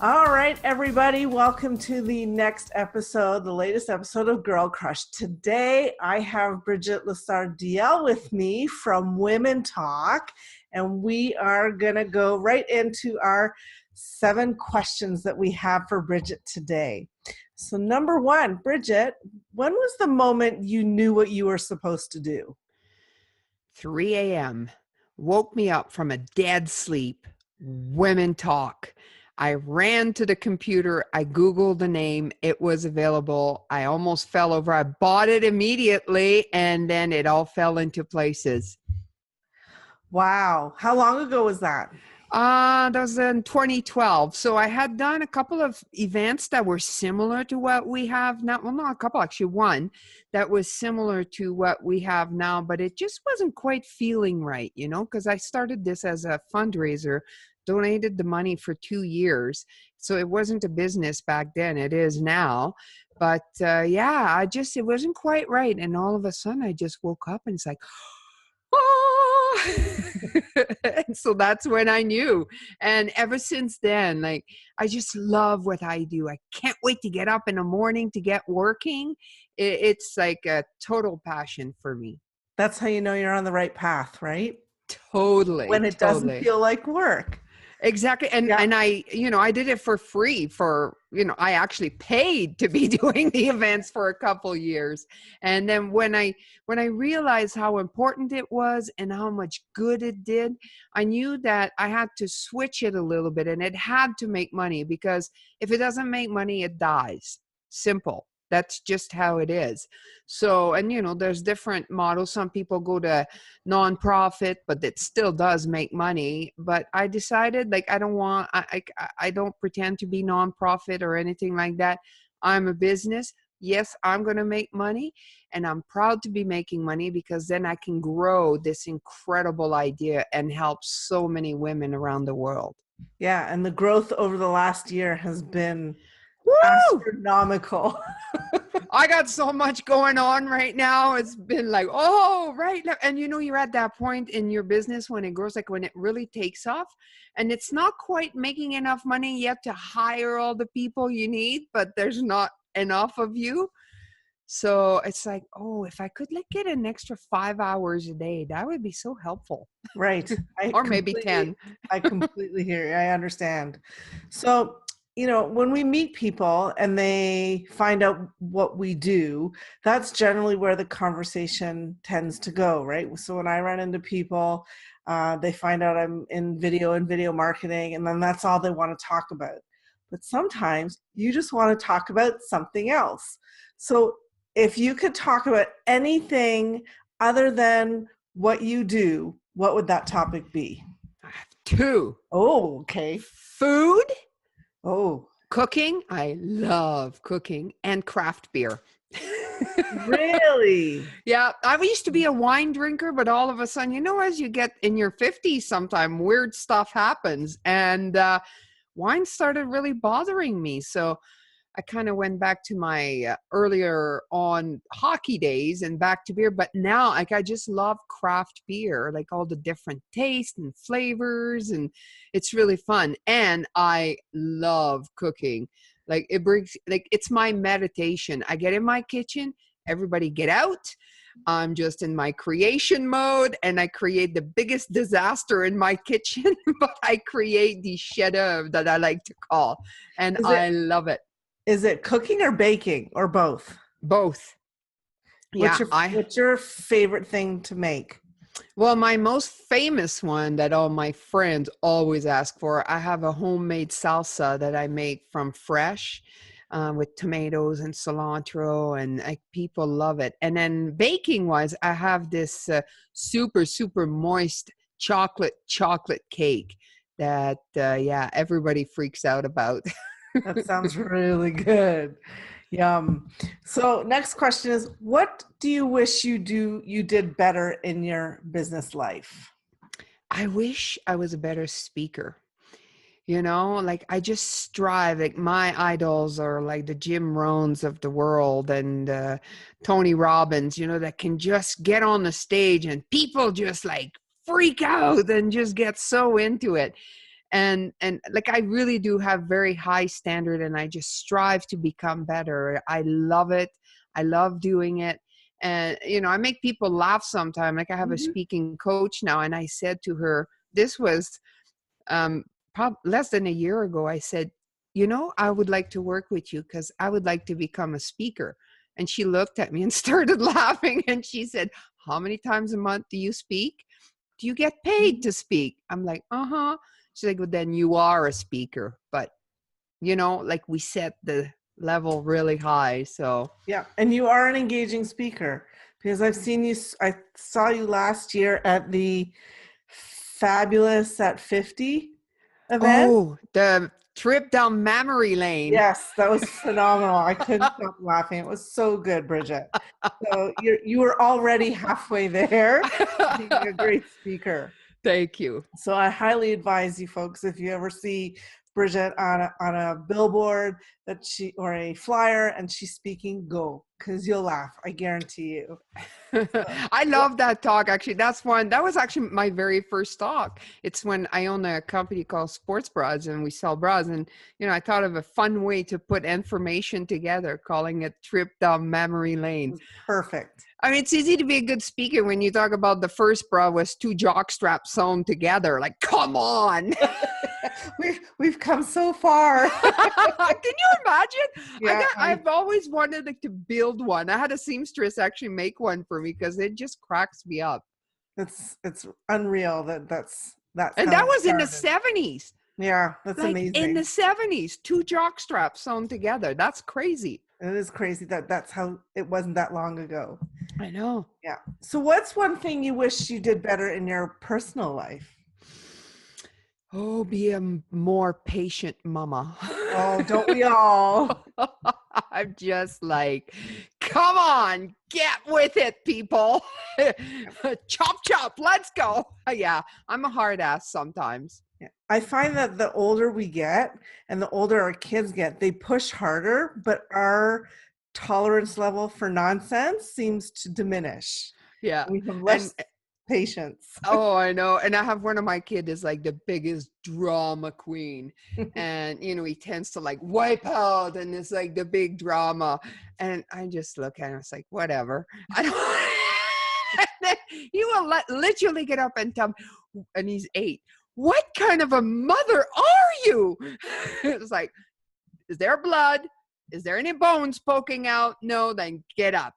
All right, everybody, welcome to the next episode, the latest episode of Girl Crush. Today, I have Brigitte Lessard Deyell with me from Women Talk, and we are going to go right into our 7 questions that we have for Brigitte today. So number 1, Brigitte, when was the moment you knew what you were supposed to do? 3 a.m. Woke me up from a dead sleep. Women Talk. I ran to the computer. I Googled the name. It was available. I almost fell over. I bought it immediately, and then it all fell into places. Wow. How long ago was that? That was in 2012. So I had done a couple of events that were similar to what we have now. Well, not a couple, actually one that was similar to what we have now, but it just wasn't quite feeling right, because I started this as a fundraiser, donated the money for 2 years. So it wasn't a business back then. It is now. But it wasn't quite right. And all of a sudden I just woke up and it's like, oh! And so that's when I knew. And ever since then, I just love what I do. I can't wait to get up in the morning to get working. It's like a total passion for me. That's how you know you're on the right path, right? Totally. When it doesn't feel like work. Exactly. And I did it for free I actually paid to be doing the events for a couple years. And then when I realized how important it was and how much good it did, I knew that I had to switch it a little bit, and it had to make money, because if it doesn't make money, it dies. Simple. That's just how it is. So, and there's different models. Some people go to nonprofit, but it still does make money. But I decided, I don't pretend to be nonprofit or anything like that. I'm a business. Yes, I'm going to make money, and I'm proud to be making money, because then I can grow this incredible idea and help so many women around the world. Yeah, and the growth over the last year has been astronomical. I got so much going on right now. It's been right now. And you're at that point in your business when it grows, when it really takes off, and it's not quite making enough money yet to hire all the people you need, but there's not enough of you. So it's if I could get an extra 5 hours a day, that would be so helpful. Right. Or maybe 10. I completely hear you. I understand. So, when we meet people and they find out what we do, that's generally where the conversation tends to go, right? So when I run into people, they find out I'm in video and video marketing, and then that's all they want to talk about. But sometimes you just want to talk about something else. So if you could talk about anything other than what you do, what would that topic be? I have 2. Oh, okay. Food. Oh. Cooking. I love cooking, and craft beer. Really? Yeah. I used to be a wine drinker, but all of a sudden, as you get in your 50s, sometime weird stuff happens, and wine started really bothering me. So I kind of went back to my earlier on hockey days and back to beer. But now, I just love craft beer, all the different tastes and flavors, and it's really fun. And I love cooking. It's my meditation. I get in my kitchen, everybody get out. I'm just in my creation mode, and I create the biggest disaster in my kitchen, but I create the chef d'oeuvre that I like to call, and I love it. Is it cooking or baking, or both? Both. What's your favorite thing to make? Well, my most famous one that all my friends always ask for, I have a homemade salsa that I make from fresh with tomatoes and cilantro, and people love it. And then baking wise, I have this super, super moist chocolate cake that, everybody freaks out about. That sounds really good. Yum. So next question is, what do you wish you did better in your business life? I wish I was a better speaker. I just strive. My idols are the Jim Rohns of the world, and Tony Robbins, that can just get on the stage and people just freak out and just get so into it. And like, I really do have very high standard, and I just strive to become better. I love it. I love doing it. And, I make people laugh sometimes. Like, I have a speaking coach now, and I said to her, this was less than a year ago, I said, I would like to work with you because I would like to become a speaker. And she looked at me and started laughing, and she said, how many times a month do you speak? Do you get paid to speak? I'm like, uh-huh. She's like, well, then you are a speaker. But, like, we set the level really high. So yeah, and you are an engaging speaker, because I've seen you. I saw you last year at the Fabulous at 50 event. Oh, the trip down memory lane. Yes, that was phenomenal. I couldn't stop laughing. It was so good, Brigitte. So you were already halfway there, being a great speaker. Thank you. So I highly advise you folks, if you ever see Brigitte on a billboard or a flyer and she's speaking, go, because you'll laugh. I guarantee you. I love that talk. Actually, that was actually my very first talk. It's when I own a company called Sports Bras, and we sell bras. And, I thought of a fun way to put information together, calling it Trip Down Memory Lane. Perfect. I mean, it's easy to be a good speaker when you talk about the first bra was 2 jock straps sewn together. Like, come on. We've come so far. Can you imagine? Yeah, I've always wanted to build one. I had a seamstress actually make one for me because it just cracks me up. It's unreal that's and that was in the 70s. Yeah, that's like, amazing. In the 70s, 2 jock straps sewn together. That's crazy. It is crazy that's how it wasn't that long ago. I know. Yeah. So what's one thing you wish you did better in your personal life? Oh, be a more patient mama. Oh, don't we all? I'm just like, come on, get with it, people. Chop, chop, let's go. Yeah, I'm a hard ass sometimes. Yeah. I find that the older we get and the older our kids get, they push harder, but our tolerance level for nonsense seems to diminish. Yeah. We have less patience. Oh, I know. And I have one of my kids is like the biggest drama queen. And, he tends to like wipe out, and it's like the big drama. And I just look at him, it's like, whatever. I don't. And then he will literally get up and tell me, and he's 8. What kind of a mother are you? It's like, is there blood? Is there any bones poking out? No, then get up.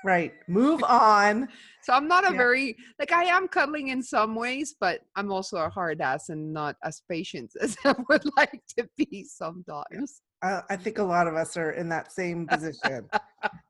Right. Move on. So I'm not very, like, I am cuddling in some ways, but I'm also a hard ass and not as patient as I would like to be sometimes. I think a lot of us are in that same position.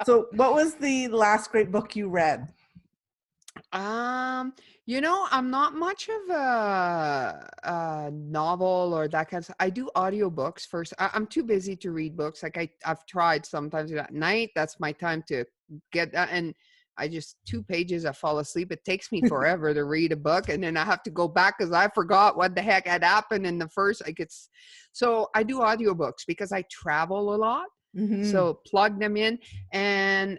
So what was the last great book you read? I'm not much of a novel or that kind of stuff. I do audiobooks first. I'm too busy to read books. Like I've tried sometimes at night. That's my time to get that. And I just 2 pages, I fall asleep. It takes me forever to read a book. And then I have to go back because I forgot what the heck had happened in the first. So I do audiobooks because I travel a lot. Mm-hmm. So plug them in. And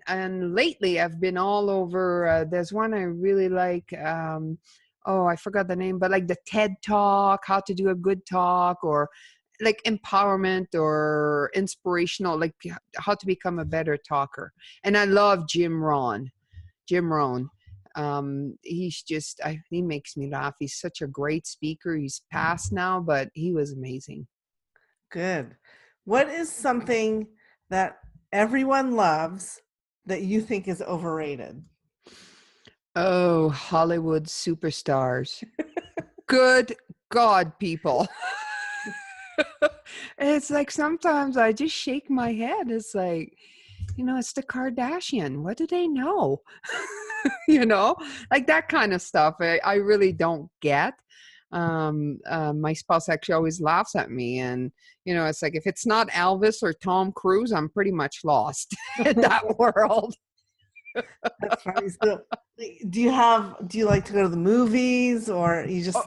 lately I've been all over. There's one I really like. I forgot the name, but like the TED Talk, how to do a good talk, or like empowerment or inspirational, like how to become a better talker. And I love Jim Rohn. He makes me laugh. He's such a great speaker. He's passed now, but he was amazing. Good. What is something that everyone loves that you think is overrated? Oh, Hollywood superstars. Good God, people. It's like sometimes I just shake my head. It's like, it's the Kardashian. What do they know? Like that kind of stuff. I really don't get. My spouse actually always laughs at me, and it's like, if it's not Elvis or Tom Cruise, I'm pretty much lost in that world. That's funny. So, do you like to go to the movies, or you just?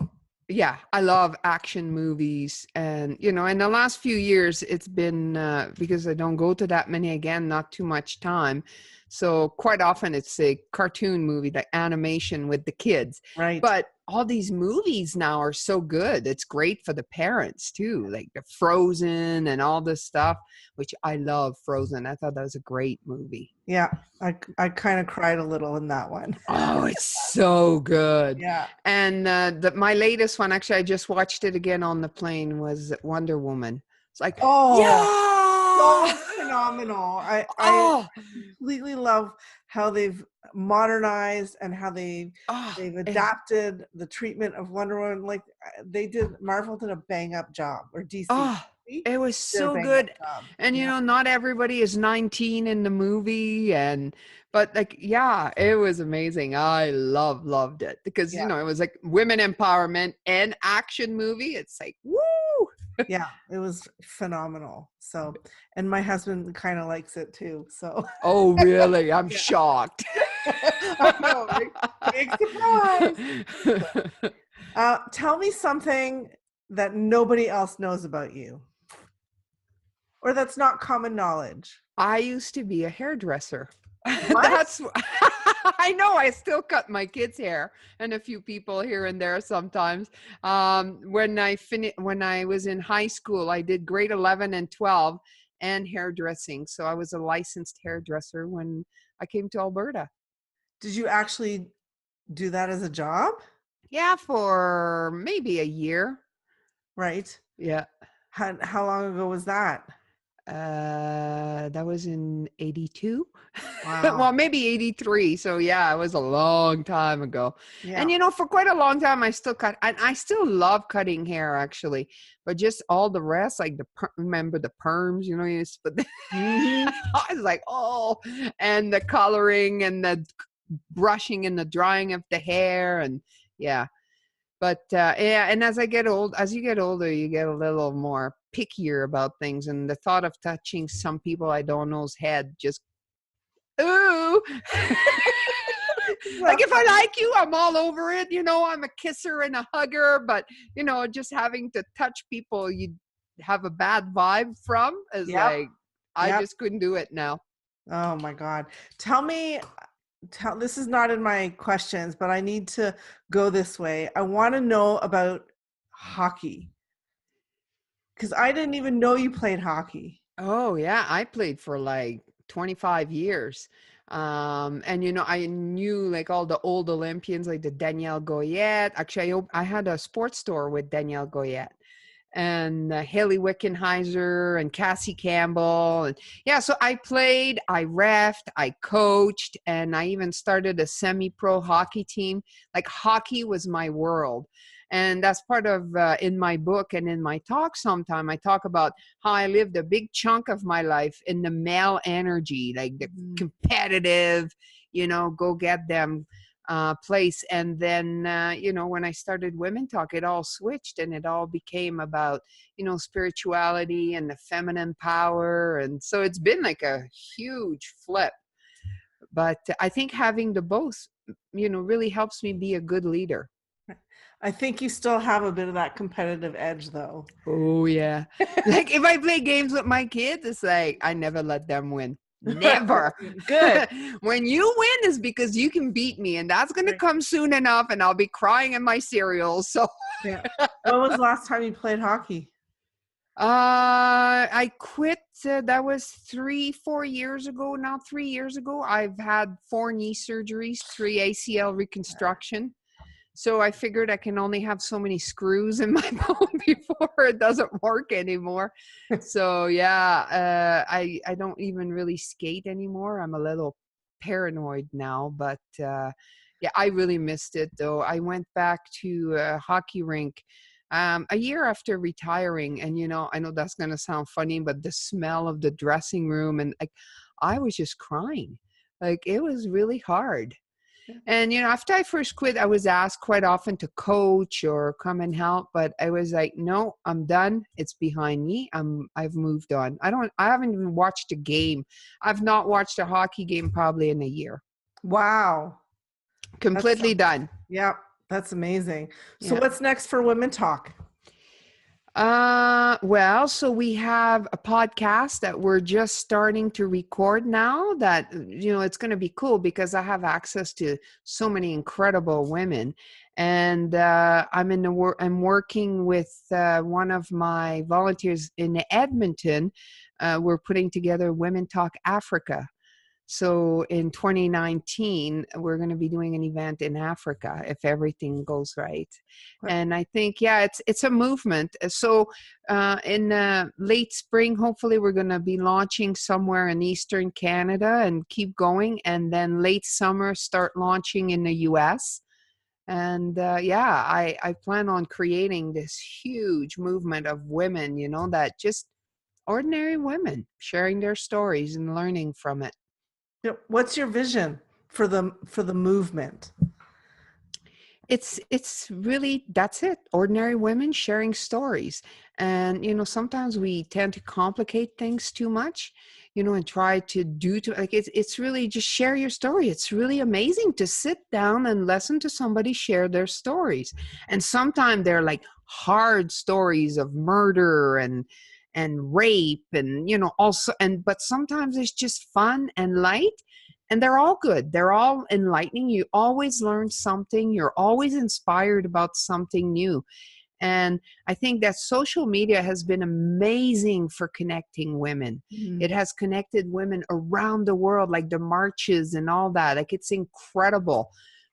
Yeah, I love action movies, and in the last few years, it's been because I don't go to that many, again, not too much time. So quite often it's a cartoon movie, like animation with the kids. Right. But all these movies now are so good. It's great for the parents too, like the Frozen and all this stuff, which I love Frozen. I thought that was a great movie. Yeah. I kind of cried a little in that one. Oh, it's so good. Yeah. And my latest one, actually, I just watched it again on the plane, was Wonder Woman. It's like, So yeah! phenomenal. I Oh, completely love how they've modernized and how they've adapted the treatment of Wonder Woman. Like Marvel did a bang up job, or DC. it was Did a so bang good. up job. And you know, not everybody is 19 in the movie, but like, yeah, it was amazing. I loved it because you know, it was like women empowerment and action movie. It's like, woo! Yeah, it was phenomenal. So, and my husband kind of likes it too. So. Oh, really? I'm shocked. I know, right? Big surprise. Tell me something that nobody else knows about you, or that's not common knowledge. I used to be a hairdresser. What? That's I know, I still cut my kids' hair and a few people here and there sometimes. When I was in high school, I did grade 11 and 12 and hairdressing. So I was a licensed hairdresser when I came to Alberta. Did you actually do that as a job? Yeah, for maybe a year. Right. Yeah. How long ago was that? That was in 82. Wow. Well, maybe 83. So yeah, it was a long time ago. Yeah. And you know, for quite a long time, I still cut, and I still love cutting hair actually, but just all the rest, like remember the perms, you know, I was like, oh, and the coloring and the brushing and the drying of the hair. And yeah. But yeah, and as you get older, you get a little more pickier about things. And the thought of touching some people I don't know's head just, ooh. Like if I like you, I'm all over it. You know, I'm a kisser and a hugger. But, you know, just having to touch people you have a bad vibe from is like, I just couldn't do it now. Oh my God. Tell me, this is not in my questions, but I need to go this way. I want to know about hockey, because I didn't even know you played hockey. Oh yeah, I played for like 25 years. And you know, I knew like all the old Olympians, like the Danielle Goyette. Actually, I had a sports store with Danielle Goyette and Haley Wickenheiser and Cassie Campbell. And yeah, so I played, I reffed, I coached, and I even started a semi-pro hockey team. Like hockey was my world. And that's part of in my book and in my talk sometime, I talk about how I lived a big chunk of my life in the male energy, like the competitive, you know, go get them place. And then, you know, when I started Women Talk, it all switched and it all became about, you know, spirituality and the feminine power. And so it's been like a huge flip. But I think having the both, you know, really helps me be a good leader. I think you still have a bit of that competitive edge though. Oh yeah. Like if I play games with my kids, it's like, I never let them win. Never. Good. When you win is because you can beat me, and that's going to come soon enough, and I'll be crying in my cereal. So yeah. When was the last time you played hockey? I quit. That was 3-4 years ago. Now 3 years ago, I've had 4 knee surgeries, 3 ACL reconstruction. So I figured I can only have so many screws in my bone before it doesn't work anymore. So yeah, I don't even really skate anymore. I'm a little paranoid now, but yeah, I really missed it though. I went back to a hockey rink a year after retiring, and you know, I know that's gonna sound funny, but the smell of the dressing room, and like, I was just crying. Like it was really hard. And, you know, after I first quit, I was asked quite often to coach or come and help, but I was like, no, I'm done. It's behind me. I've moved on. I haven't even watched a game. I've not watched a hockey game probably in a year. Wow. Completely done. Yeah. That's amazing. So Yeah. what's next for Women Talk? Well, so we have a podcast that we're just starting to record now that, it's going to be cool because I have access to so many incredible women. And I'm working with one of my volunteers in Edmonton. We're putting together Women Talk Africa. So in 2019, we're going to be doing an event in Africa if everything goes right. And I think, yeah, it's a movement. So in late spring, hopefully we're going to be launching somewhere in Eastern Canada and keep going. And then late summer, start launching in the US. And yeah, I plan on creating this huge movement of women, that just ordinary women sharing their stories and learning from it. What's your vision for the movement? It's really, that's it, ordinary women sharing stories. And sometimes we tend to complicate things too much, and try to do to like it's really just share your story. It's really amazing to sit down and listen to somebody share their stories. And sometimes they're like hard stories of murder and rape and also, but sometimes it's just fun and light. And they're all good. They're all enlightening. You always learn something. You're always inspired about something new. And I think that social media has been amazing for connecting women. Mm. It has connected women around the world, like the marches and all that. Like, it's incredible.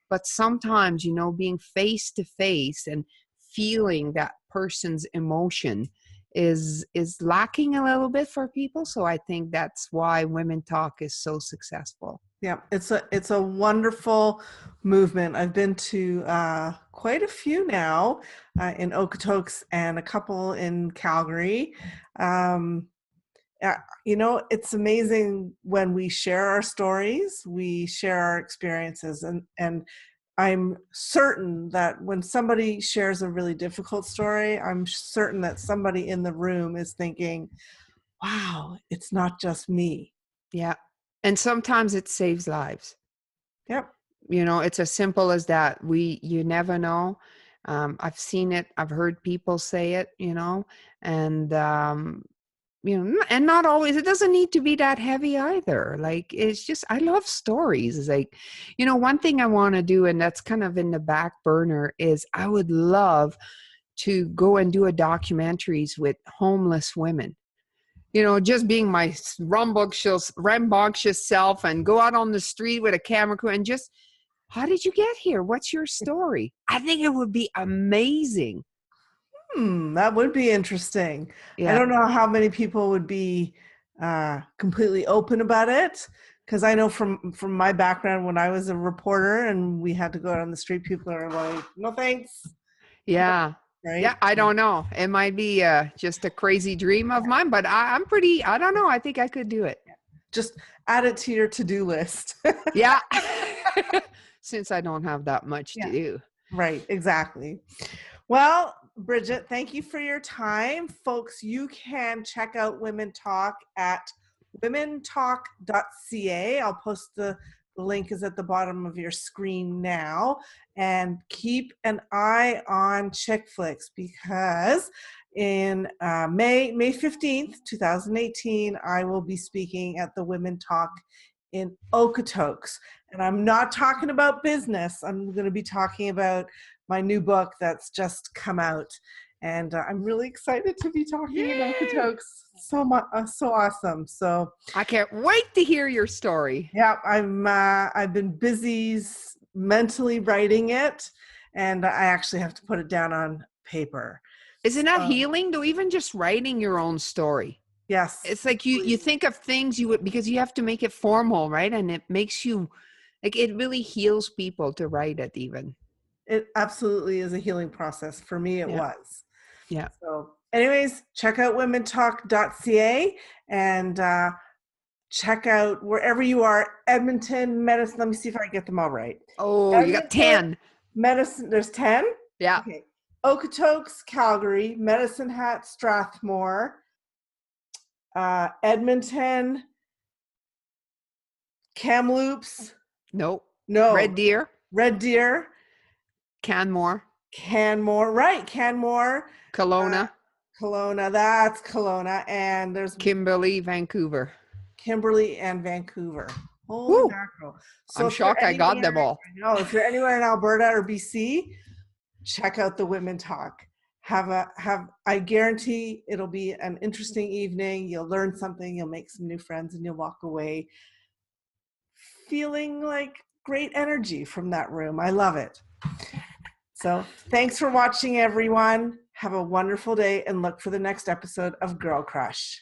But sometimes, being face to face and feeling that person's emotion is lacking a little bit for people. So I think that's why Women Talk is so successful. Yeah, it's a wonderful movement. I've been to quite a few now in Okotoks and a couple in Calgary. It's amazing when we share our stories, we share our experiences, and I'm certain that when somebody shares a really difficult story, I'm certain that somebody in the room is thinking, wow, it's not just me. Yeah. And sometimes it saves lives. Yep. It's as simple as that. You never know. I've seen it. I've heard people say it, and, and not always, it doesn't need to be that heavy either. Like, it's just, I love stories. It's like, one thing I want to do, and that's kind of in the back burner, is I would love to go and do a documentaries with homeless women. Just being my rambunctious self and go out on the street with a camera crew and just, how did you get here? What's your story? I think it would be amazing. That would be interesting. Yeah. I don't know how many people would be completely open about it, because I know from my background, when I was a reporter and we had to go out on the street, people are like, no thanks. Yeah. Right? Yeah, I don't know. It might be just a crazy dream of mine, but I don't know. I think I could do it. Just add it to your to-do list. Yeah. Since I don't have that much to do. Right, exactly. Well, Brigitte, thank you for your time. Folks, you can check out Women Talk at womentalk.ca. I'll post the link is at the bottom of your screen now. And keep an eye on ChicFlicks, because in May 15th, 2018, I will be speaking at the Women Talk in Okotoks. And I'm not talking about business. I'm going to be talking about my new book that's just come out. And I'm really excited to be talking in Okotoks. So awesome. So I can't wait to hear your story. Yeah, I've been busy mentally writing it, and I actually have to put it down on paper. Isn't that healing though? Even just writing your own story. Yes. It's like you think of things because you have to make it formal, right? And it makes you, like, it really heals people to write it even. It absolutely is a healing process. For me, it was. Yeah. So anyways, check out womentalk.ca and check out wherever you are, Edmonton, Medicine. Let me see if I get them all right. Oh, Edmonton, you got 10. Medicine, there's 10? Yeah. Okay. Okotoks, Calgary, Medicine Hat, Strathmore, Edmonton, Kamloops. No. No. Red Deer. Red Deer. Canmore. Canmore. Right. Canmore. Kelowna. Kelowna, that's Kelowna, and there's Kimberley, Vancouver. Kimberly and Vancouver. Holy Woo! mackerel. So I'm if you're shocked I got them all. if you're anywhere in Alberta or BC, check out the Women Talk. I guarantee it'll be an interesting evening. You'll learn something, you'll make some new friends, and you'll walk away feeling like great energy from that room. I love it. So thanks for watching, everyone. Have a wonderful day and look for the next episode of Girl Crush.